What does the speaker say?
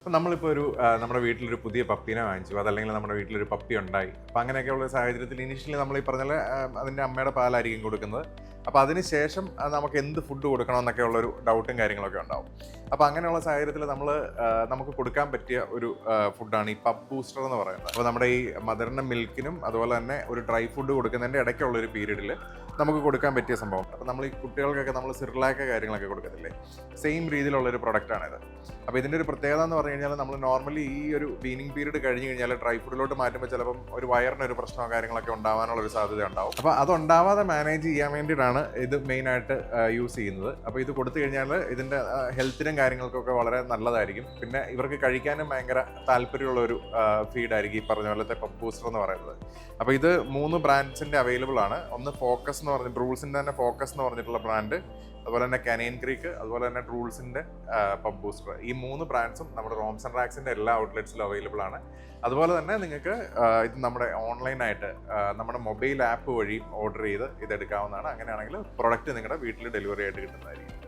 അപ്പോൾ നമ്മളിപ്പോൾ നമ്മുടെ വീട്ടിലൊരു പുതിയ പപ്പീനെ വാങ്ങിച്ചു, അതല്ലെങ്കിൽ നമ്മുടെ വീട്ടിലൊരു പപ്പി ഉണ്ടായി. അപ്പോൾ അങ്ങനെയൊക്കെയുള്ള സാഹചര്യത്തിൽ ഇനീഷ്യലി നമ്മൾ ഈ പറഞ്ഞ പോലെ അതിൻ്റെ അമ്മയുടെ പാലായിരിക്കും കൊടുക്കുന്നത്. അപ്പോൾ അതിന് ശേഷം നമുക്ക് എന്ത് ഫുഡ് കൊടുക്കണം എന്നൊക്കെ ഉള്ളൊരു ഡൗട്ടും കാര്യങ്ങളൊക്കെ ഉണ്ടാവും. അപ്പോൾ അങ്ങനെയുള്ള സാഹചര്യത്തിൽ നമുക്ക് കൊടുക്കാൻ പറ്റിയ ഒരു ഫുഡാണ് ഈ പപ്പ് ബൂസ്റ്റർ എന്ന് പറയുന്നത്. അപ്പോൾ നമ്മുടെ ഈ മദറിൻ്റെ മിൽക്കിനും അതുപോലെ തന്നെ ഒരു ഡ്രൈ ഫുഡ് കൊടുക്കുന്നതിൻ്റെ ഇടയ്ക്കുള്ള ഒരു പീരീഡിൽ നമുക്ക് കൊടുക്കാൻ പറ്റിയ സംഭവം. അപ്പോൾ നമ്മൾ ഈ കുട്ടികൾക്കൊക്കെ നമ്മൾ സിർലാക്ക് കാര്യങ്ങളൊക്കെ കൊടുക്കത്തില്ലേ, സെയിം രീതിയിലുള്ളൊരു പ്രൊഡക്റ്റാണിത്. അപ്പോൾ ഇതിൻ്റെ ഒരു പ്രത്യേകത എന്ന് പറഞ്ഞു കഴിഞ്ഞാൽ നമ്മൾ നോർമലി ഈ ഒരു വീനിങ് പീരീഡ് കഴിഞ്ഞ് കഴിഞ്ഞാൽ ഡ്രൈ ഫുഡിലോട്ട് മാറ്റുമ്പോൾ ചിലപ്പം ഒരു വയറിനൊരു പ്രശ്നമോ കാര്യങ്ങളൊക്കെ ഉണ്ടാവാനുള്ള ഒരു സാധ്യത ഉണ്ടാവും. അപ്പോൾ അതുണ്ടാവാതെ മാനേജ് ചെയ്യാൻ വേണ്ടിയിട്ടാണ് ഇത് മെയിനായിട്ട് യൂസ് ചെയ്യുന്നത്. അപ്പോൾ ഇത് കൊടുത്തു കഴിഞ്ഞാൽ ഇതിൻ്റെ ഹെൽത്തിനും കാര്യങ്ങൾക്കൊക്കെ വളരെ നല്ലതായിരിക്കും. പിന്നെ ഇവർക്ക് കഴിക്കാനും ഭയങ്കര താല്പര്യമുള്ള ഒരു ഫീഡായിരിക്കും ഈ പറഞ്ഞ പോലത്തെ പപ്പ് ബൂസ്റ്റർ എന്ന് പറയുന്നത്. അപ്പോൾ ഇത് 3 ബ്രാൻഡ്സിൻ്റെ അവൈലബിൾ ആണ്. ഒന്ന് ഫോക്കസ് എന്ന് പറഞ്ഞ ബ്രൂൾസിൻ്റെ തന്നെ ഫോക്കസ് എന്ന് പറഞ്ഞിട്ടുള്ള ബ്രാൻഡ്, അതുപോലെ തന്നെ കനേൻ ക്രീക്ക്, അതുപോലെ തന്നെ ട്രൂൾസിൻ്റെ പപ്പ് ബൂസ്റ്റർ. ഈ 3 ബ്രാൻഡ്സും നമ്മുടെ റോംസ് ആൻഡ് റാക്സിൻ്റെ എല്ലാ ഔട്ട്ലെറ്റ്സിലും അവൈലബിൾ ആണ്. അതുപോലെ തന്നെ നിങ്ങൾക്ക് ഇത് നമ്മുടെ ഓൺലൈനായിട്ട് നമ്മുടെ മൊബൈൽ ആപ്പ് വഴി ഓർഡർ ചെയ്ത് ഇതെടുക്കാവുന്നതാണ്. അങ്ങനെയാണെങ്കിൽ പ്രൊഡക്റ്റ് നിങ്ങളുടെ വീട്ടിൽ ഡെലിവറി ആയിട്ട് കിട്ടുന്നതായിരിക്കും.